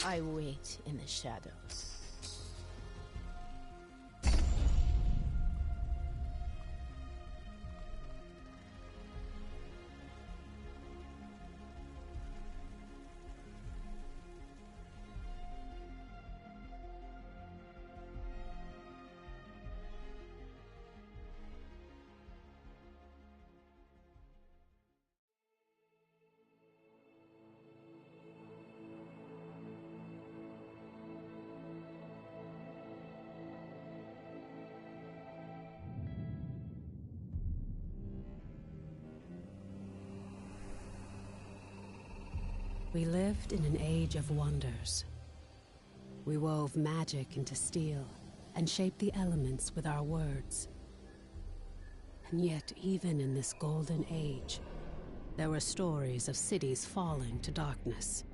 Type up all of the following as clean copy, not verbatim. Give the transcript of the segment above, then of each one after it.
I wait in the shadows. We lived in an age of wonders. We wove magic into steel and shaped the elements with our words. And yet, even in this golden age, there were stories of cities falling to darkness,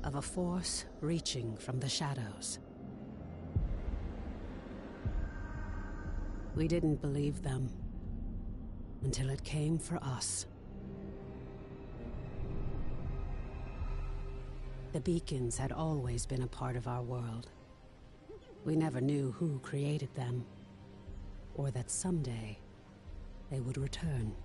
of a force reaching from the shadows. We didn't believe them until it came for us. The beacons had always been a part of our world. We never knew who created them, or that someday they would return.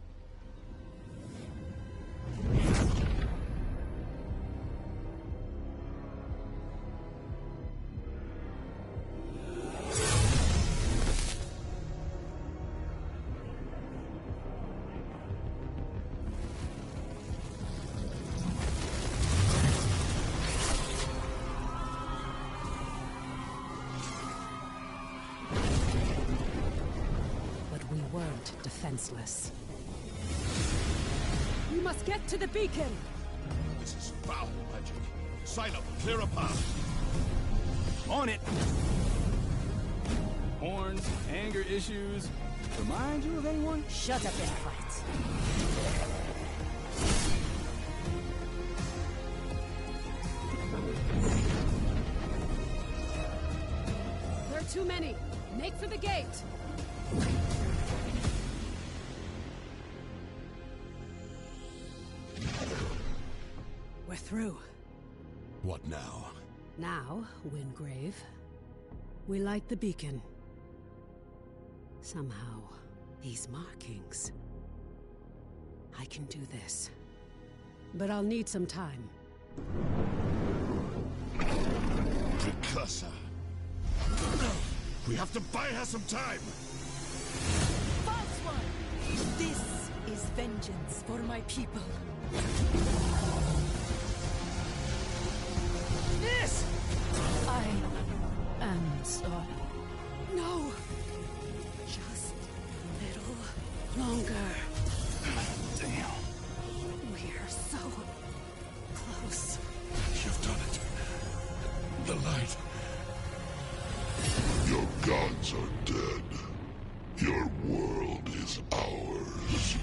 Defenseless. We must get to the beacon! This is foul magic. Sign up, clear a path. On it! Horns, anger issues. Remind you of anyone? Shut up and fight. There are too many. Make for the gate! We're through. What now? Now, Wingrave, we light the beacon. Somehow, these markings... I can do this. But I'll need some time. Precursor. We have to buy her some time! False one! This is vengeance for my people. This! I am sorry. No! Just a little longer. Damn. We're so close. You've done it. The light. Your gods are dead. Your world is ours.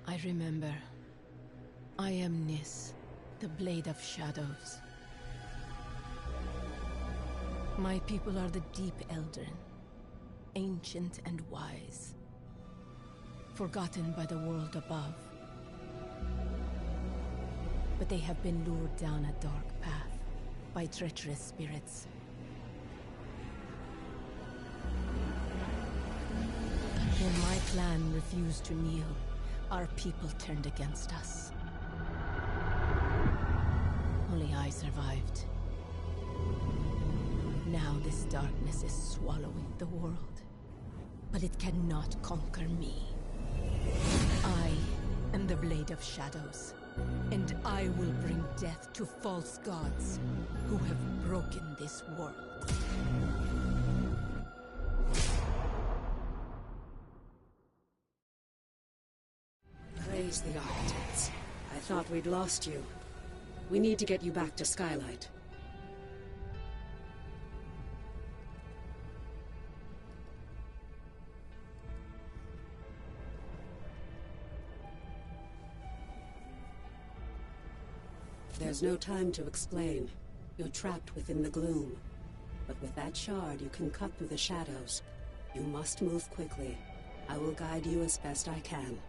I remember. I am Nis, the Blade of Shadows. My people are the Deep Eldrin, ancient and wise, forgotten by the world above. But they have been lured down a dark path by treacherous spirits. When my clan refused to kneel, our people turned against us. I survived. Now this darkness is swallowing the world. But it cannot conquer me. I am the Blade of Shadows, and I will bring death to false gods who have broken this world. Praise the architects. I thought we'd lost you. We need to get you back to Skylight. There's no time to explain. You're trapped within the gloom. But with that shard, you can cut through the shadows. You must move quickly. I will guide you as best I can.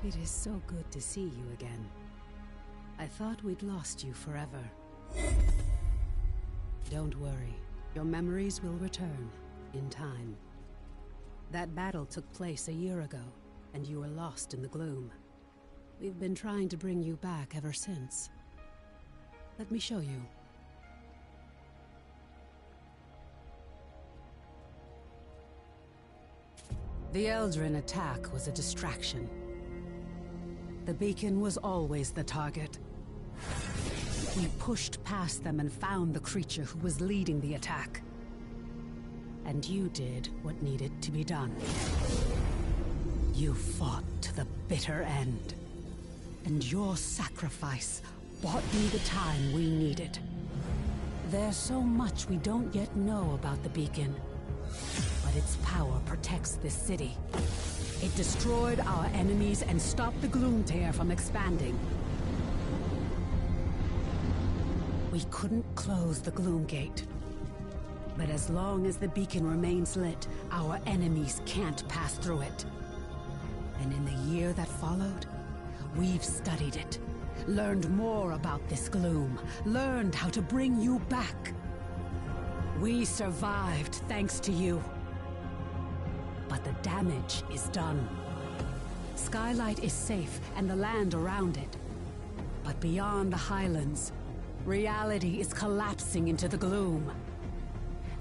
It is so good to see you again. I thought we'd lost you forever. Don't worry. Your memories will return, in time. That battle took place a year ago, and you were lost in the gloom. We've been trying to bring you back ever since. Let me show you. The Eldrin attack was a distraction. The beacon was always the target. We pushed past them and found the creature who was leading the attack. And you did what needed to be done. You fought to the bitter end. And your sacrifice bought me the time we needed. There's so much we don't yet know about the beacon. But its power protects this city. It destroyed our enemies and stopped the Gloomtear from expanding. We couldn't close the Gloom Gate. But as long as the beacon remains lit, our enemies can't pass through it. And in the year that followed, we've studied it, learned more about this gloom, learned how to bring you back. We survived thanks to you. But the damage is done. Skylight is safe and the land around it. But beyond the Highlands, reality is collapsing into the gloom.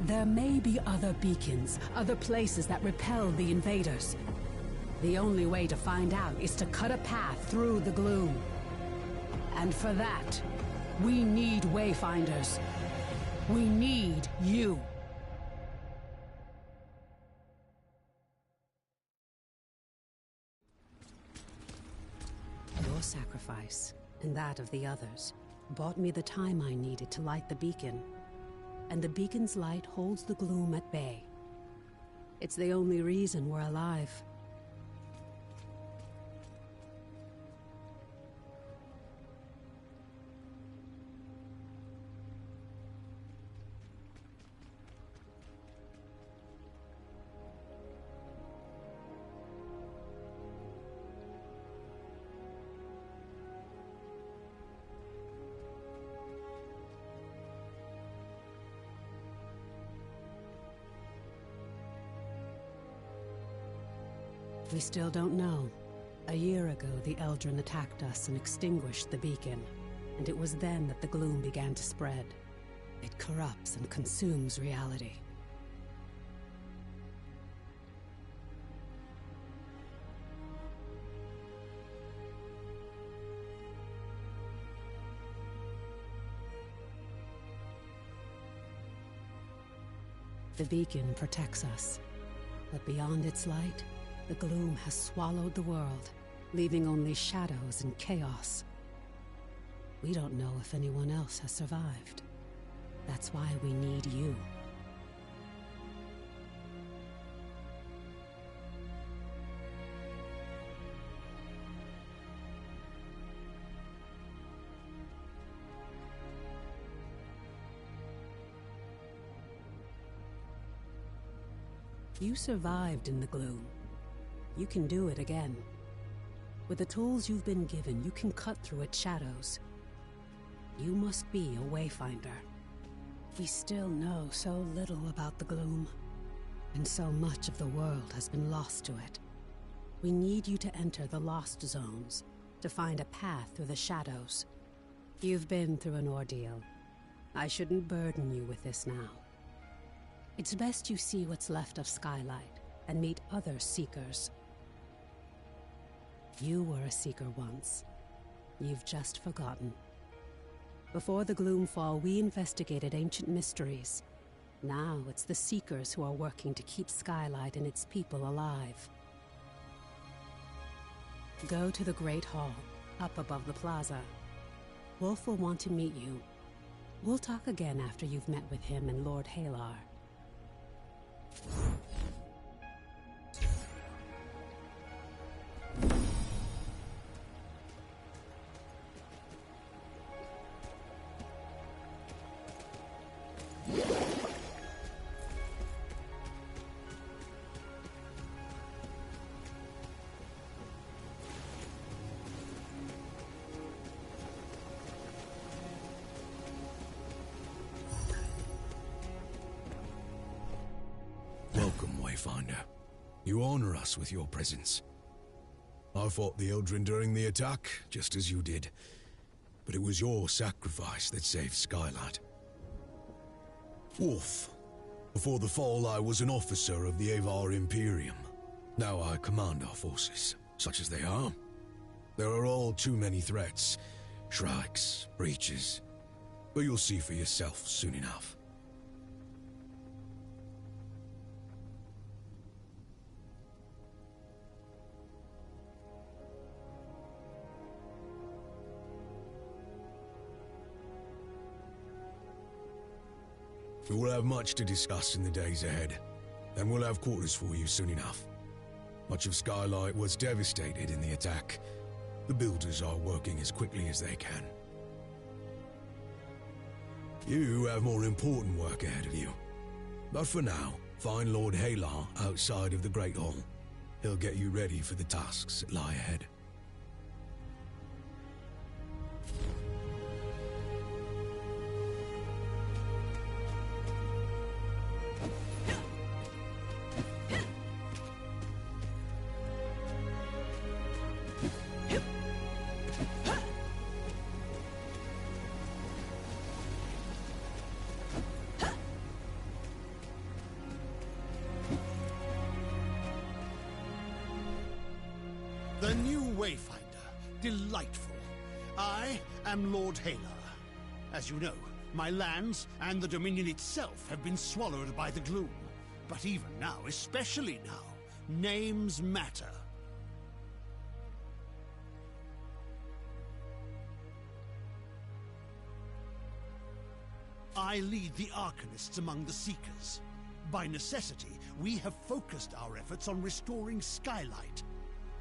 There may be other beacons, other places that repel the invaders. The only way to find out is to cut a path through the gloom. And for that, we need Wayfinders. We need you. Your sacrifice, and that of the others, bought me the time I needed to light the beacon. And the beacon's light holds the gloom at bay. It's the only reason we're alive. We still don't know. A year ago, the Eldrin attacked us and extinguished the beacon, and it was then that the gloom began to spread. It corrupts and consumes reality. The beacon protects us, but beyond its light, the gloom has swallowed the world, leaving only shadows and chaos. We don't know if anyone else has survived. That's why we need you. You survived in the gloom. You can do it again. With the tools you've been given, you can cut through its shadows. You must be a Wayfinder. We still know so little about the gloom, and so much of the world has been lost to it. We need you to enter the Lost Zones, to find a path through the shadows. You've been through an ordeal. I shouldn't burden you with this now. It's best you see what's left of Skylight, and meet other Seekers. You were a Seeker once. You've just forgotten. Before the Gloomfall, we investigated ancient mysteries. Now it's the Seekers who are working to keep Skylight and its people alive. Go to the Great Hall, up above the plaza. Wolf will want to meet you. We'll talk again after you've met with him and Lord Halar. Wayfinder. You honor us with your presence. I fought the Eldrin during the attack, just as you did. But it was your sacrifice that saved Skylight. Wolf. Before the fall, I was an officer of the Avar Imperium. Now I command our forces, such as they are. There are all too many threats. Shrikes, breaches. But you'll see for yourself soon enough. We will have much to discuss in the days ahead, and we'll have quarters for you soon enough. Much of Skylight was devastated in the attack. The builders are working as quickly as they can. You have more important work ahead of you. But for now, find Lord Halar outside of the Great Hall. He'll get you ready for the tasks that lie ahead. The new Wayfinder. Delightful. I am Lord Halar. As you know, my lands and the Dominion itself have been swallowed by the gloom. But even now, especially now, names matter. I lead the Arcanists among the Seekers. By necessity, we have focused our efforts on restoring Skylight.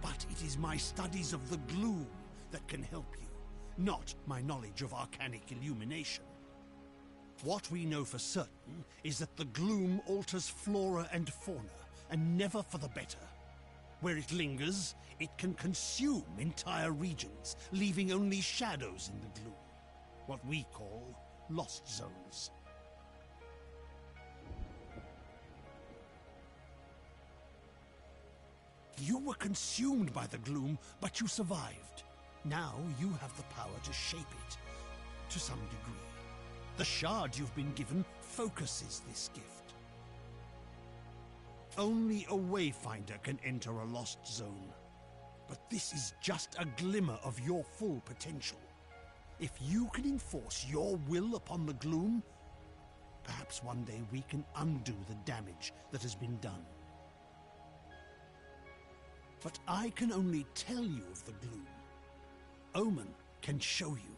But it is my studies of the gloom that can help you, not my knowledge of arcanic illumination. What we know for certain is that the gloom alters flora and fauna, and never for the better. Where it lingers, it can consume entire regions, leaving only shadows in the gloom. What we call lost zones. You were consumed by the gloom, but you survived. Now you have the power to shape it, to some degree. The shard you've been given focuses this gift. Only a Wayfinder can enter a lost zone. But this is just a glimmer of your full potential. If you can enforce your will upon the gloom, perhaps one day we can undo the damage that has been done. But I can only tell you of the gloom. Omen can show you.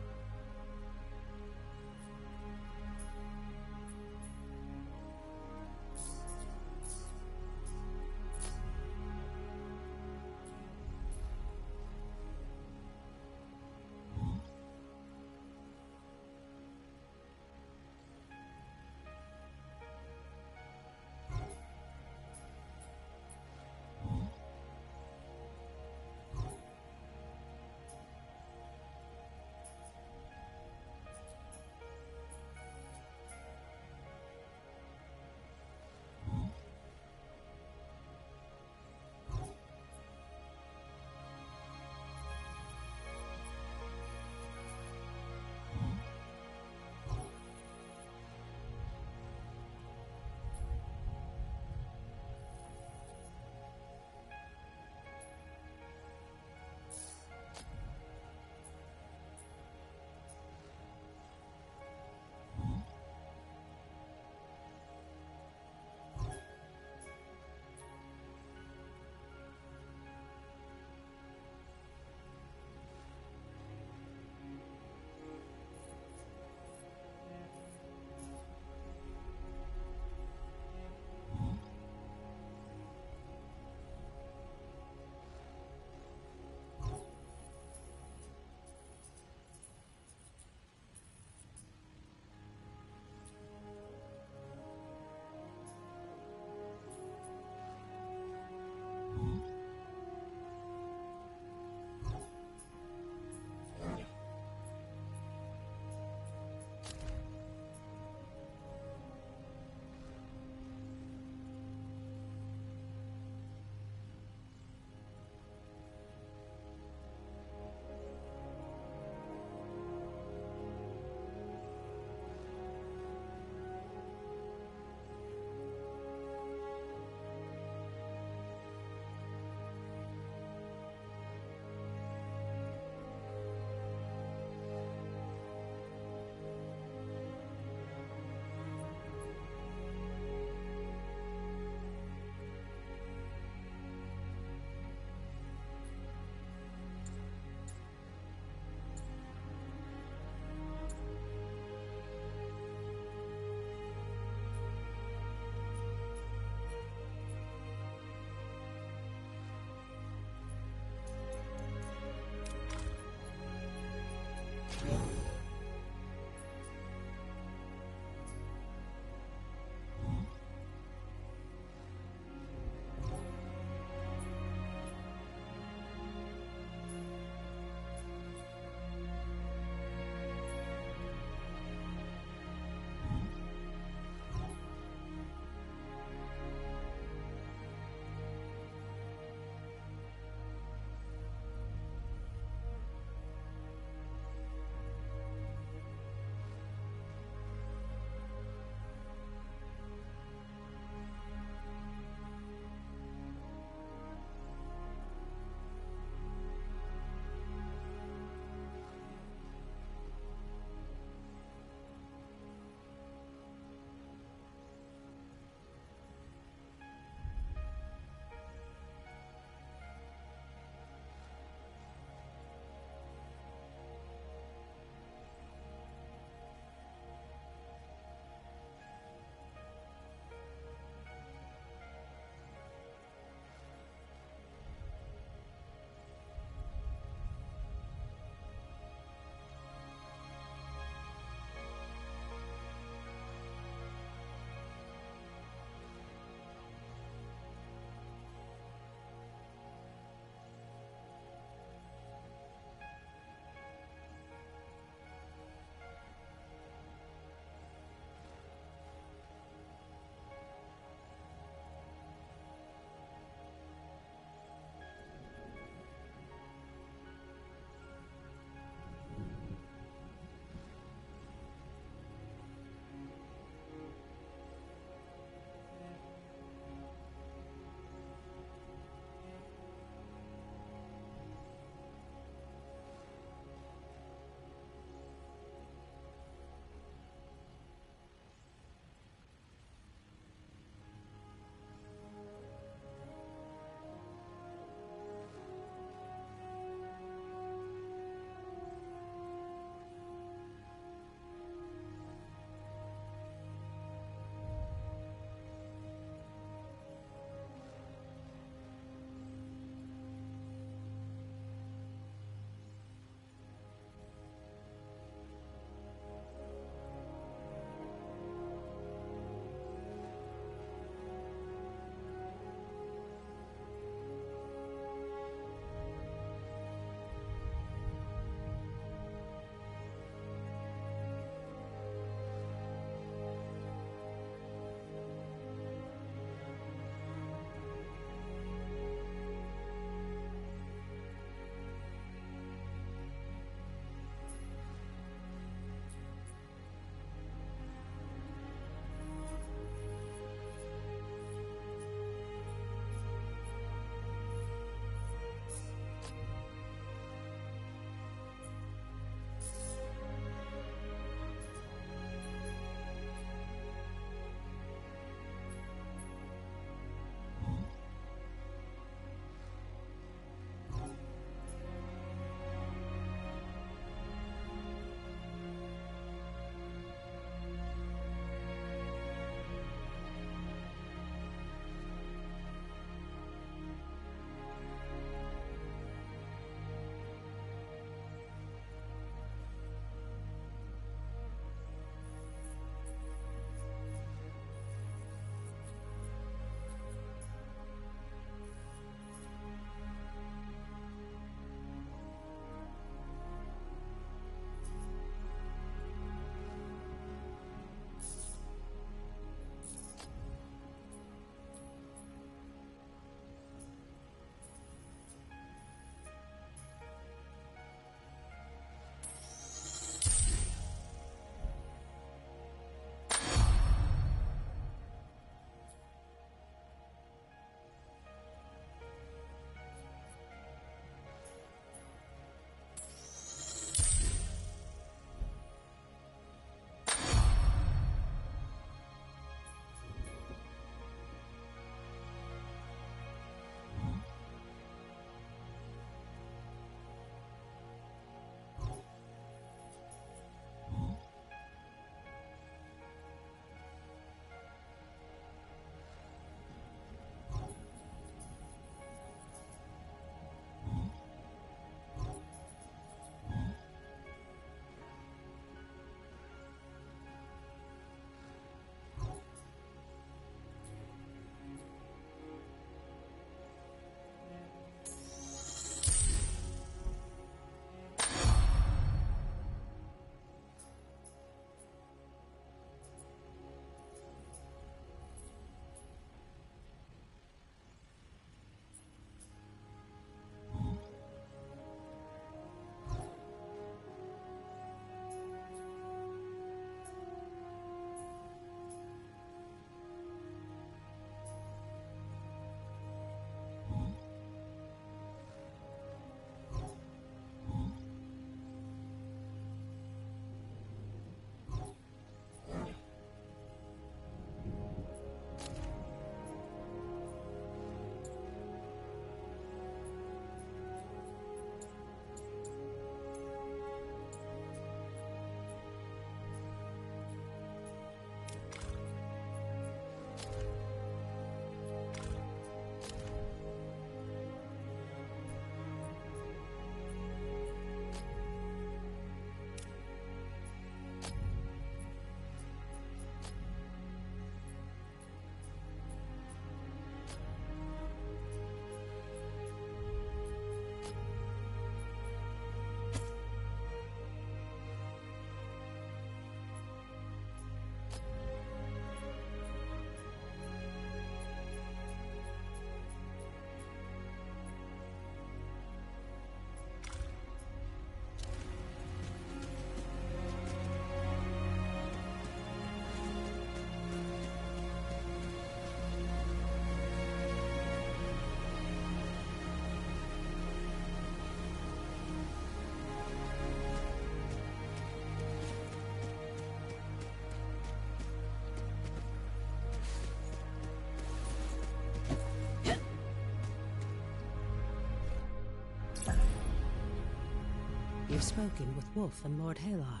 spoken with Wolf and Lord Halar.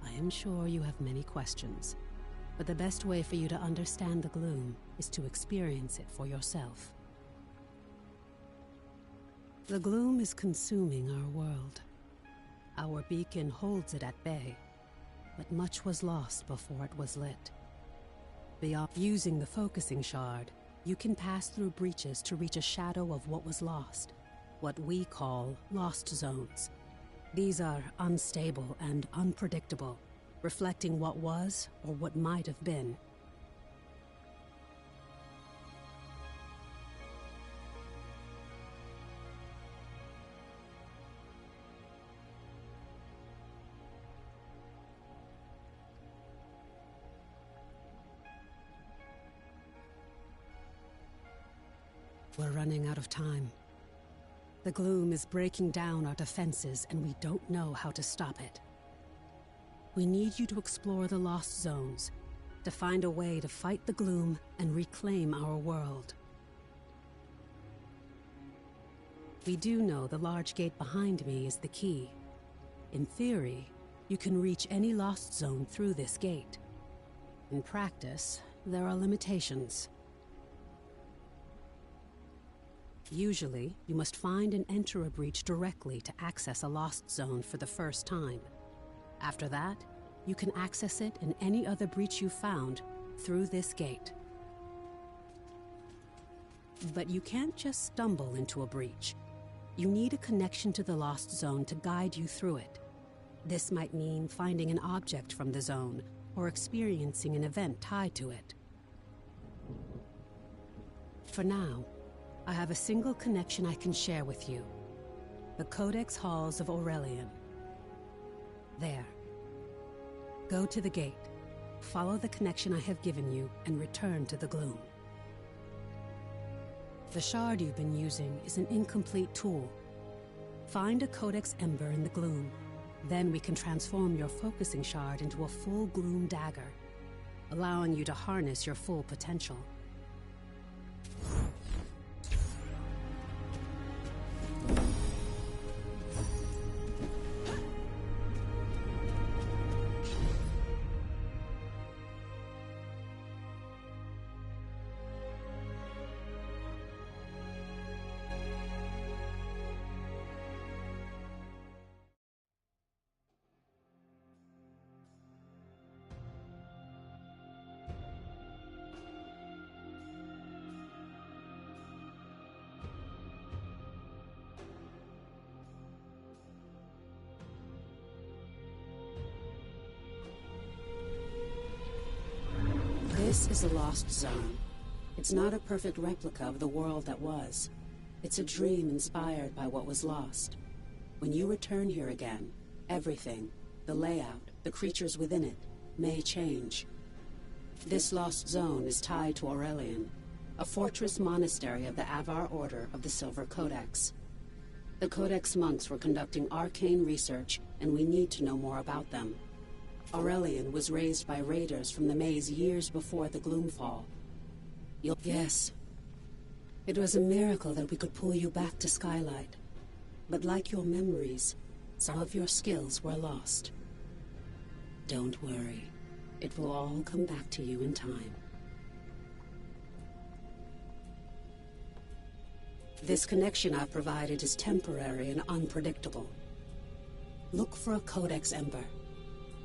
I am sure you have many questions, but the best way for you to understand the gloom is to experience it for yourself. The gloom is consuming our world. Our beacon holds it at bay, but much was lost before it was lit. Beyond using the focusing shard, you can pass through breaches to reach a shadow of what was lost, what we call lost zones. These are unstable and unpredictable, reflecting what was or what might have been. We're running out of time. The gloom is breaking down our defenses, and we don't know how to stop it. We need you to explore the lost zones, to find a way to fight the gloom and reclaim our world. We do know the large gate behind me is the key. In theory, you can reach any lost zone through this gate. In practice, there are limitations. Usually, you must find and enter a breach directly to access a lost zone for the first time. After that, you can access it in any other breach you found through this gate. But you can't just stumble into a breach. You need a connection to the lost zone to guide you through it. This might mean finding an object from the zone, or experiencing an event tied to it. For now, I have a single connection I can share with you. The Codex Halls of Aurelian. There. Go to the gate, follow the connection I have given you, and return to the gloom. The shard you've been using is an incomplete tool. Find a Codex Ember in the gloom. Then we can transform your focusing shard into a full gloom dagger, allowing you to harness your full potential. This is a lost zone. It's not a perfect replica of the world that was. It's a dream inspired by what was lost. When you return here again, everything, the layout, the creatures within it, may change. This lost zone is tied to Aurelian, a fortress monastery of the Avar Order of the Silver Codex. The Codex monks were conducting arcane research, and we need to know more about them. Aurelian was raised by raiders from the maze years before the Gloomfall. Yes. It was a miracle that we could pull you back to Skylight. But like your memories, some of your skills were lost. Don't worry. It will all come back to you in time. This connection I've provided is temporary and unpredictable. Look for a Codex Ember.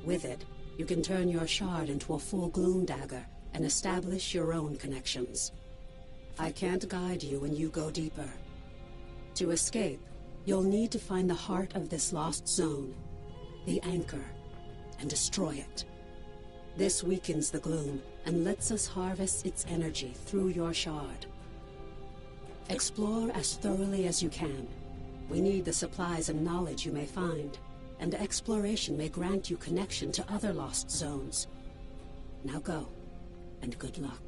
With it, you can turn your shard into a full gloom dagger and establish your own connections. I can't guide you when you go deeper. To escape, you'll need to find the heart of this lost zone, the anchor, and destroy it. This weakens the gloom and lets us harvest its energy through your shard. Explore as thoroughly as you can. We need the supplies and knowledge you may find, and exploration may grant you connection to other lost zones. Now go, and good luck.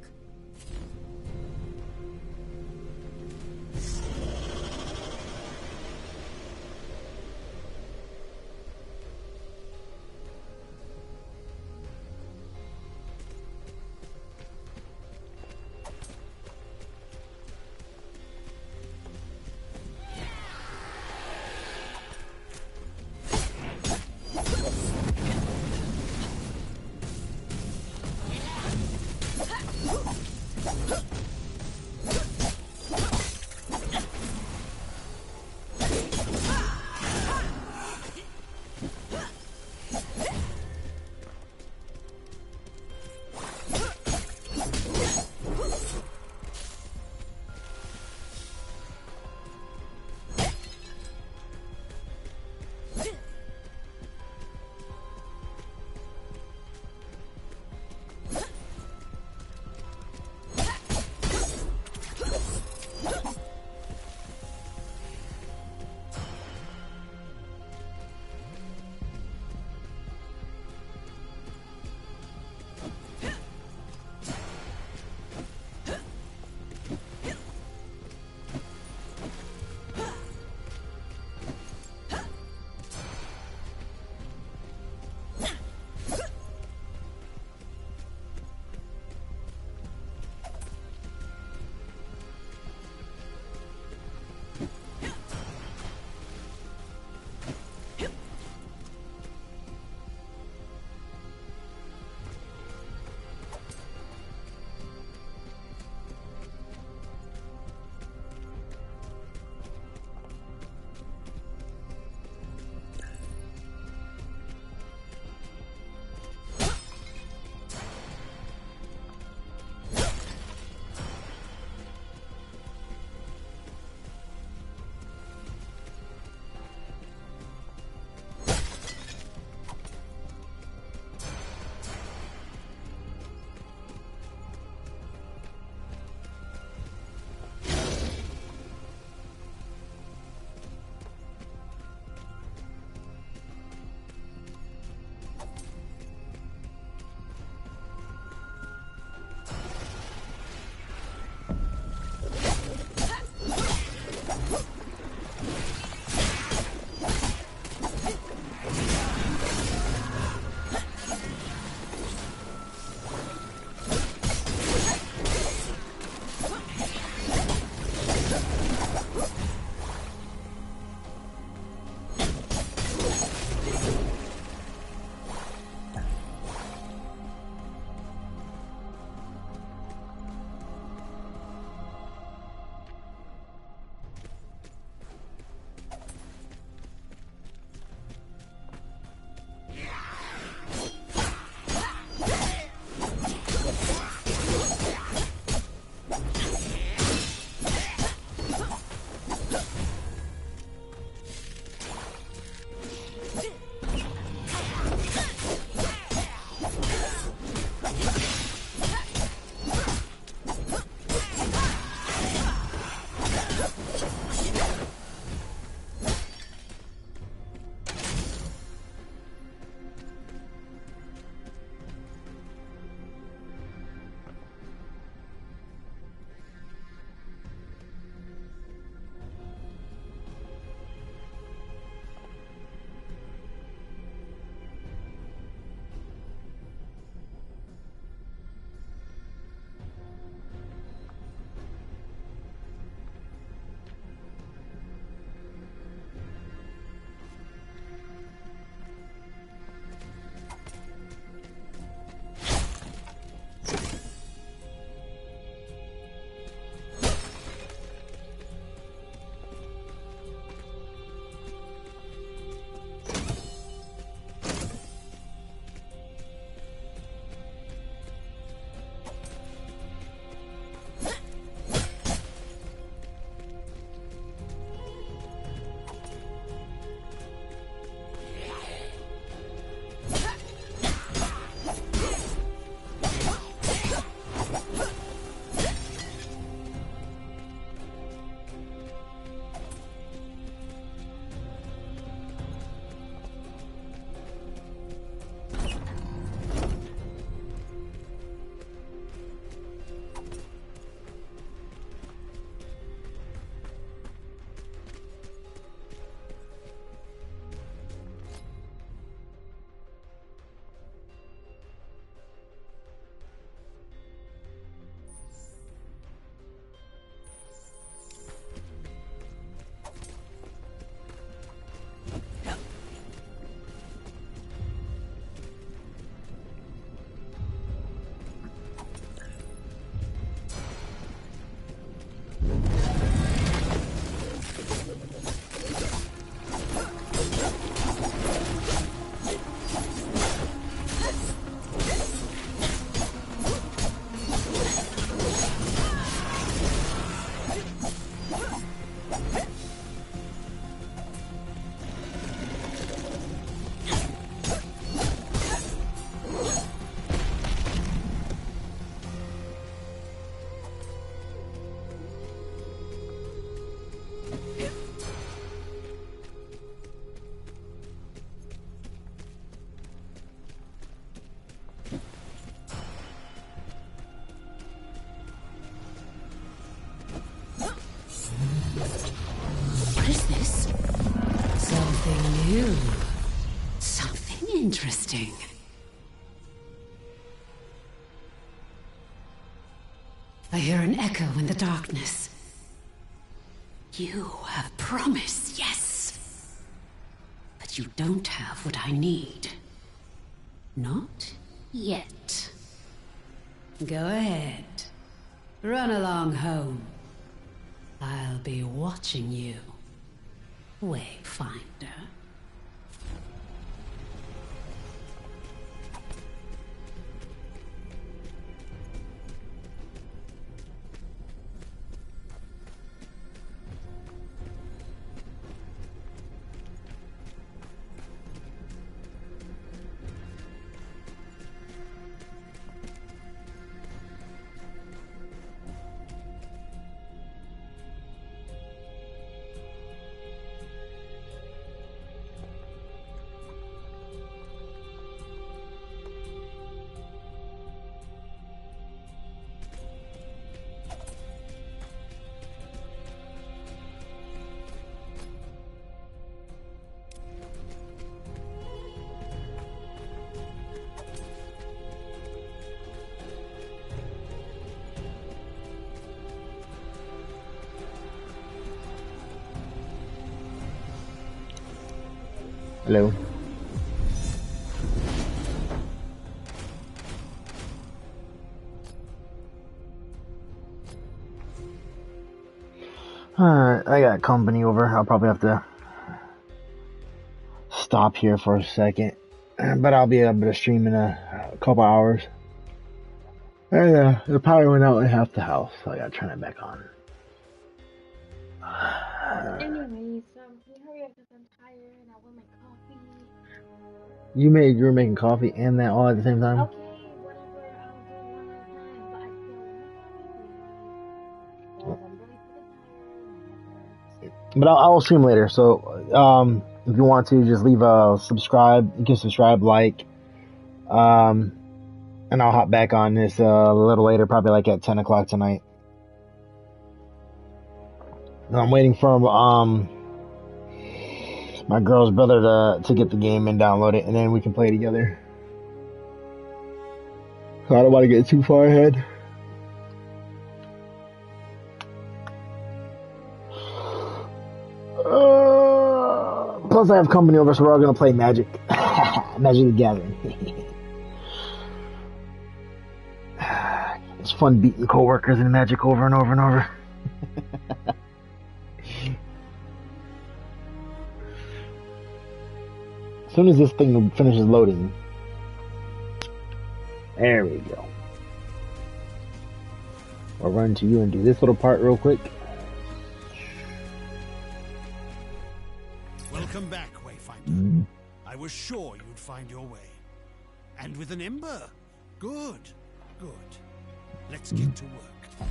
You. Something interesting. I hear an echo in the darkness. You have promise, yes. But you don't have what I need. Not yet. Go ahead. Run along home. I'll be watching you, Wayfinder. Hello. Alright, I got company over. I'll probably have to stop here for a second. But I'll be able to stream in a couple hours. And the power went out in half the house, so I gotta turn it back on. Anyways, can you hurry up because I'm tired and I want my coffee. You were making coffee and that all at the same time? Okay, whatever, I'll do it one at a time, but I still want my coffee, please. Because I'm really freaking tired. But I'll stream later, so if you want to, just leave a subscribe. You can subscribe, like, and I'll hop back on this a little later, probably like at 10 o'clock tonight. I'm waiting for my girl's brother to get the game and download it, and then we can play together. So I don't want to get too far ahead. Plus I have company over, so we're all gonna play Magic. Magic the Gathering. It's fun beating coworkers in Magic over and over and over. As soon as this thing finishes loading. There we go. I'll run to you and do this little part real quick. Welcome back, Wayfinder. I was sure you'd find your way. And with an ember? Good, good. Let's get to work.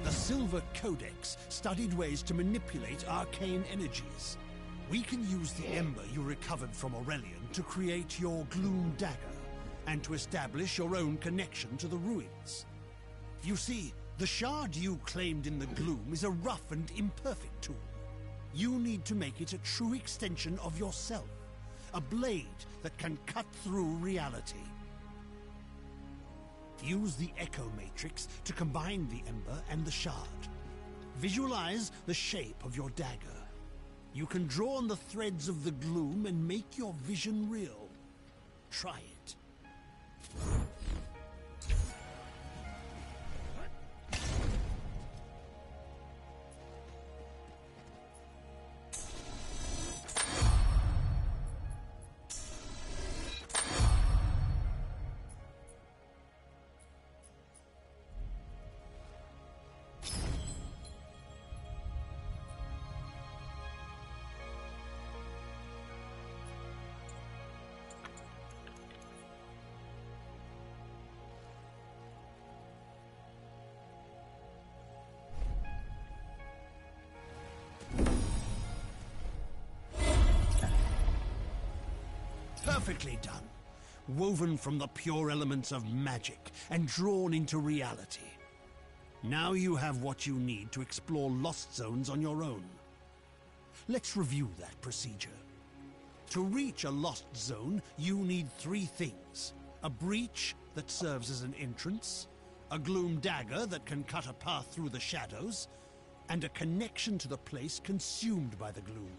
The Silver Codex studied ways to manipulate arcane energies. We can use the ember you recovered from Aurelian to create your Gloom Dagger, and to establish your own connection to the ruins. You see, the shard you claimed in the Gloom is a rough and imperfect tool. You need to make it a true extension of yourself, a blade that can cut through reality. Use the Echo Matrix to combine the ember and the shard. Visualize the shape of your dagger. You can draw on the threads of the gloom and make your vision real. Try it. Perfectly done. Woven from the pure elements of magic and drawn into reality. Now you have what you need to explore lost zones on your own. Let's review that procedure. To reach a lost zone, you need 3 things. A breach that serves as an entrance, a gloom dagger that can cut a path through the shadows, and a connection to the place consumed by the gloom.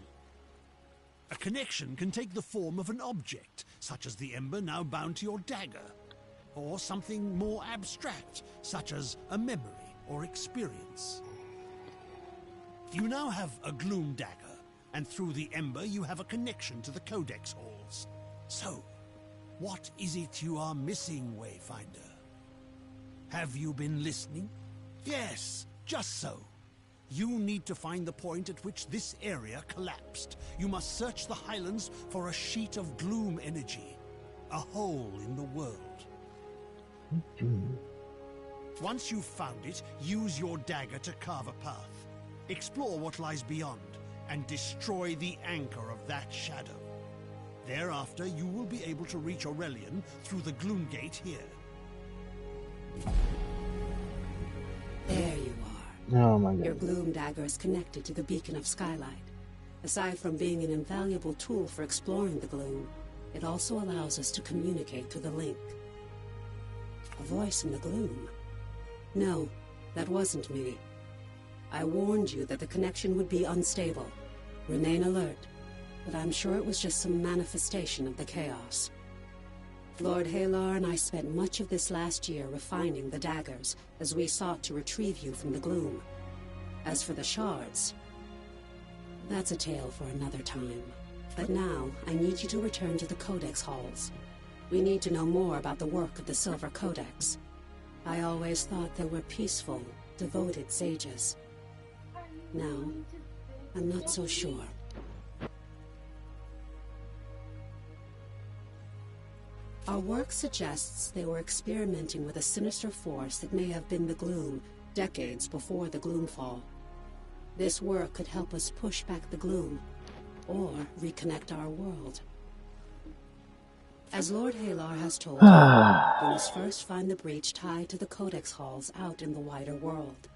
A connection can take the form of an object, such as the ember now bound to your dagger, or something more abstract, such as a memory or experience. You now have a gloom dagger, and through the ember you have a connection to the Codex halls. So, what is it you are missing, Wayfinder? Have you been listening? Yes, just so. You need to find the point at which this area collapsed. You must search the Highlands for a sheet of gloom energy, a hole in the world. Once you've found it, use your dagger to carve a path. Explore what lies beyond, and destroy the anchor of that shadow. Thereafter, you will be able to reach Aurelian through the Gloom Gate here. There you are. Oh my god. Your gloom dagger is connected to the beacon of Skylight. Aside from being an invaluable tool for exploring the gloom, it also allows us to communicate through the link. A voice in the gloom? No, that wasn't me. I warned you that the connection would be unstable. Remain alert, but I'm sure it was just some manifestation of the chaos. Lord Halar and I spent much of this last year refining the daggers as we sought to retrieve you from the gloom. As for the shards, that's a tale for another time. But now, I need you to return to the Codex halls. We need to know more about the work of the Silver Codex. I always thought they were peaceful, devoted sages. Now, I'm not so sure. Our work suggests they were experimenting with a sinister force that may have been the Gloom, decades before the Gloomfall. This work could help us push back the Gloom, or reconnect our world. As Lord Halar has told you, we must first find the breach tied to the Codex halls out in the wider world.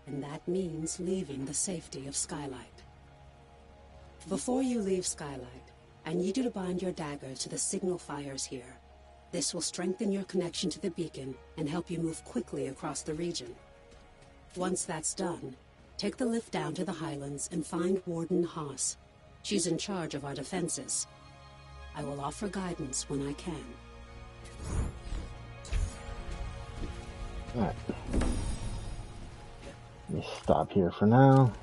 And that means leaving the safety of Skylight. Before you leave Skylight, I need you to bind your dagger to the signal fires here. This will strengthen your connection to the beacon and help you move quickly across the region. Once that's done, take the lift down to the Highlands and find Warden Haas. She's in charge of our defenses. I will offer guidance when I can. Alright. Let me stop here for now.